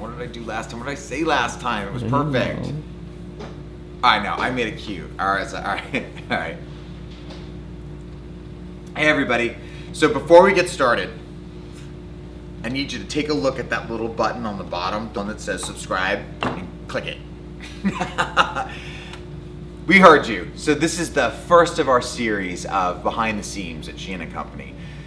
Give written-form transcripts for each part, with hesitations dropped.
What did I do last time? What did I say last time? It was perfect. I know, I made it cute. All right. Hey everybody. So before we get started, I need you to take a look at that little button on the bottom, the one that says subscribe, and click it. We heard you. So this is the first of our series of behind the scenes at Sheehan Co.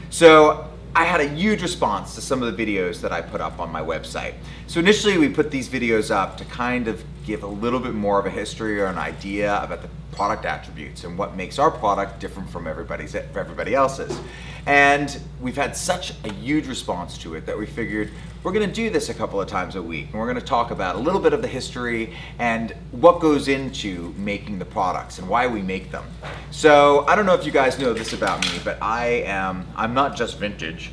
So I had a huge response to some of the videos that I put up on my website. So initially we put these videos up to kind of give a little bit more of a history or an idea about the product attributes and what makes our product different from everybody else's. And we've had such a huge response to it that we figured we're gonna do this a couple of times a week. And we're gonna talk about a little bit of the history and what goes into making the products and why we make them. So I don't know if you guys know this about me, but I'm not just vintage.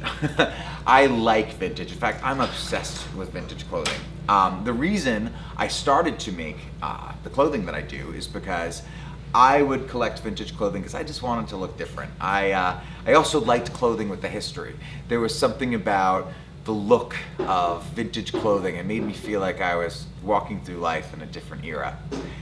I like vintage. In fact, I'm obsessed with vintage clothing. The reason I started to make the clothing that I do is because I would collect vintage clothing because I just wanted to look different. I also liked clothing with the history. There was something about the look of vintage clothing. It made me feel like I was walking through life in a different era.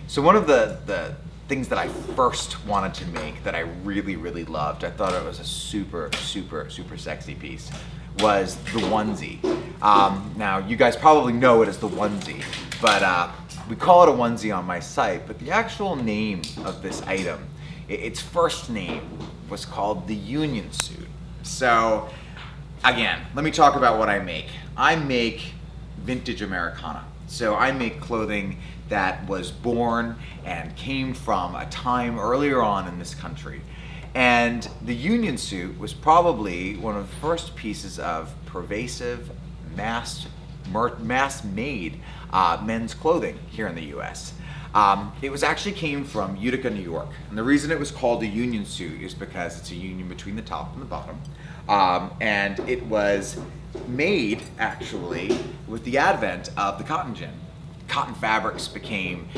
So one of the things that I first wanted to make that I really, really loved, I thought it was a super, super, super sexy piece, was the onesie. Now, you guys probably know it as the onesie, but we call it a onesie on my site, but the actual name of this item, its first name was called the Union Suit. So, again, let me talk about what I make. I make vintage Americana. So I make clothing that was born and came from a time earlier on in this country. And the Union Suit was probably one of the first pieces of pervasive, mass-made men's clothing here in the US. It was actually came from Utica, New York. And the reason it was called a Union Suit is because it's a union between the top and the bottom. And it was made, actually, with the advent of the cotton gin. Cotton fabrics became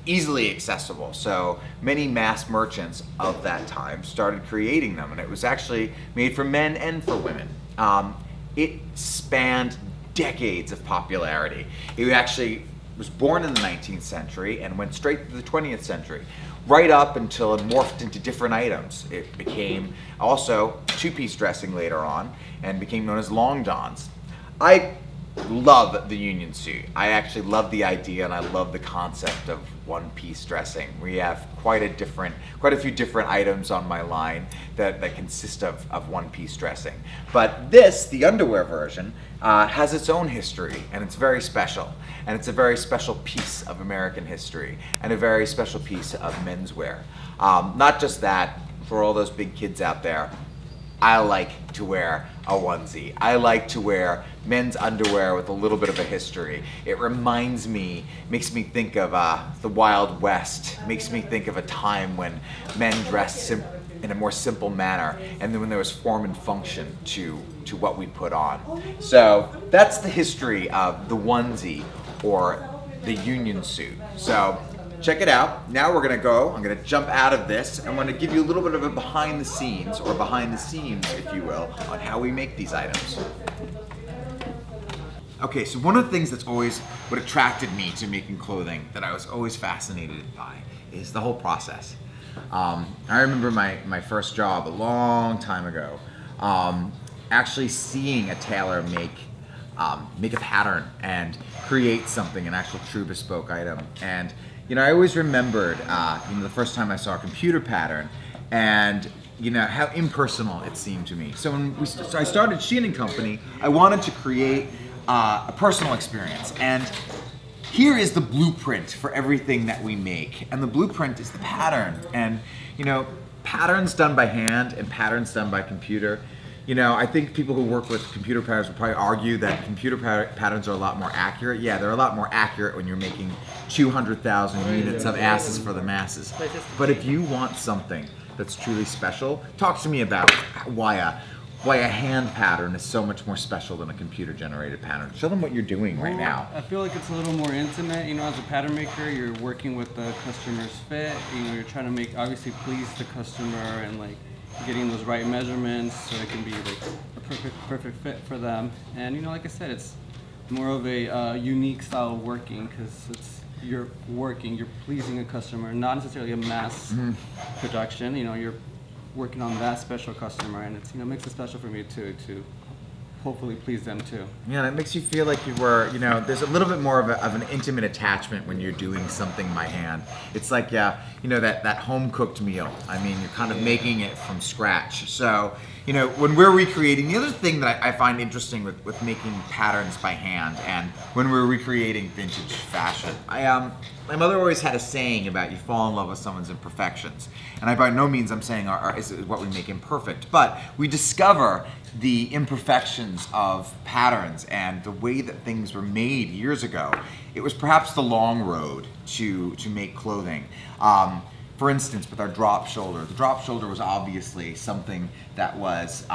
easily accessible. So many mass merchants of that time started creating them, and it was actually made for men and for women. It spanned decades of popularity. It actually was born in the 19th century and went straight to the 20th century, right up until it morphed into different items. It became also two-piece dressing later on and became known as long johns. I love the Union Suit. I actually love the idea and I love the concept of one-piece dressing. We have quite a few different items on my line that consist of one-piece dressing. But this, the underwear version, has its own history and it's very special. And it's a very special piece of American history and a very special piece of menswear. Not just that, for all those big kids out there, I like to wear a onesie. I like to wear men's underwear with a little bit of a history. It reminds me, makes me think of the Wild West, makes me think of a time when men dressed in a more simple manner, and then when there was form and function to what we put on. So that's the history of the onesie or the Union Suit. So check it out. Now I'm gonna jump out of this and I'm gonna give you a little bit of a behind the scenes, if you will, on how we make these items. Okay, so one of the things that's always what attracted me to making clothing that I was always fascinated by is the whole process. I remember my first job a long time ago, actually seeing a tailor make a pattern and create something, an actual true bespoke item. And I always remembered the first time I saw a computer pattern and how impersonal it seemed to me. So when I started Sheehan Company, I wanted to create a personal experience. And here is the blueprint for everything that we make. And the blueprint is the pattern. And patterns done by hand and patterns done by computer. I think people who work with computer patterns will probably argue that computer patterns are a lot more accurate. Yeah, they're a lot more accurate when you're making 200,000 units of asses for the masses. But if you want something that's truly special, talk to me about why a hand pattern is so much more special than a computer-generated pattern. Show them what you're doing right now. I feel like it's a little more intimate. As a pattern maker, you're working with the customer's fit. You're trying to obviously please the customer and getting those right measurements so it can be a perfect fit for them. And like I said, it's more of a unique style of working, because you're pleasing a customer, not necessarily a mass production. You're working on that special customer, and it's makes it special for me too, to hopefully please them too. Yeah, and it makes you feel like you were, there's a little bit more of an intimate attachment when you're doing something by hand. It's like, that home cooked meal. I mean, you're kind of making it from scratch. So, when we're recreating, the other thing that I find interesting with making patterns by hand and when we're recreating vintage fashion, my mother always had a saying about you fall in love with someone's imperfections. And I by no means I'm saying is what we make imperfect, but we discover the imperfections of patterns and the way that things were made years ago. It was perhaps the long road to make clothing. For instance, with our drop shoulder, the drop shoulder was obviously something that was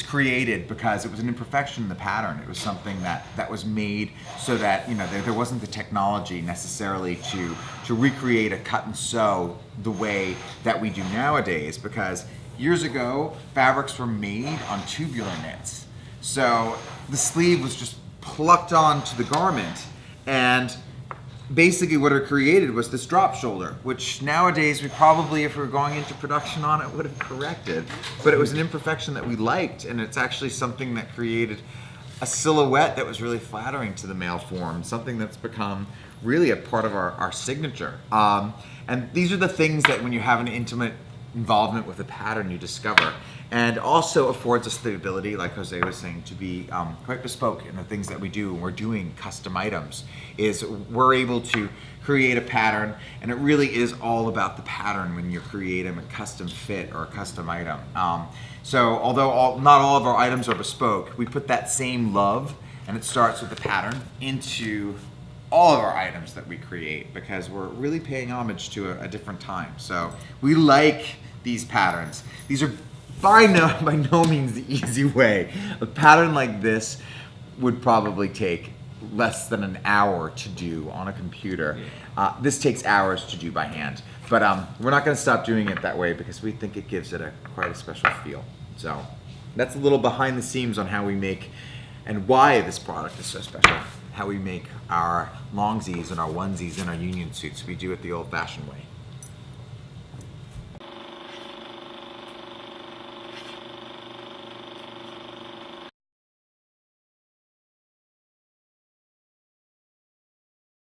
created because it was an imperfection in the pattern. It was something that was made so that there wasn't the technology necessarily to recreate a cut and sew the way that we do nowadays. Because years ago, fabrics were made on tubular knits, so the sleeve was just plucked onto the garment, and basically what it created was this drop shoulder, which nowadays we probably, if we were going into production on it, would have corrected. But it was an imperfection that we liked, and it's actually something that created a silhouette that was really flattering to the male form, something that's become really a part of our signature. And these are the things that when you have an intimate involvement with a pattern you discover, and also affords us the ability, like Jose was saying, to be quite bespoke in the things that we do when we're doing custom items. Is we're able to create a pattern, and it really is all about the pattern when you're creating a custom fit or a custom item. So although not all of our items are bespoke, we put that same love, and it starts with the pattern, into all of our items that we create, because we're really paying homage to a different time. So we like these patterns. These are by no means the easy way. A pattern like this would probably take less than an hour to do on a computer. This takes hours to do by hand, but we're not going to stop doing it that way because we think it gives it quite a special feel. So that's a little behind the scenes on how we make and why this product is so special. How we make our longsies and our onesies and our union suits. We do it the old-fashioned way.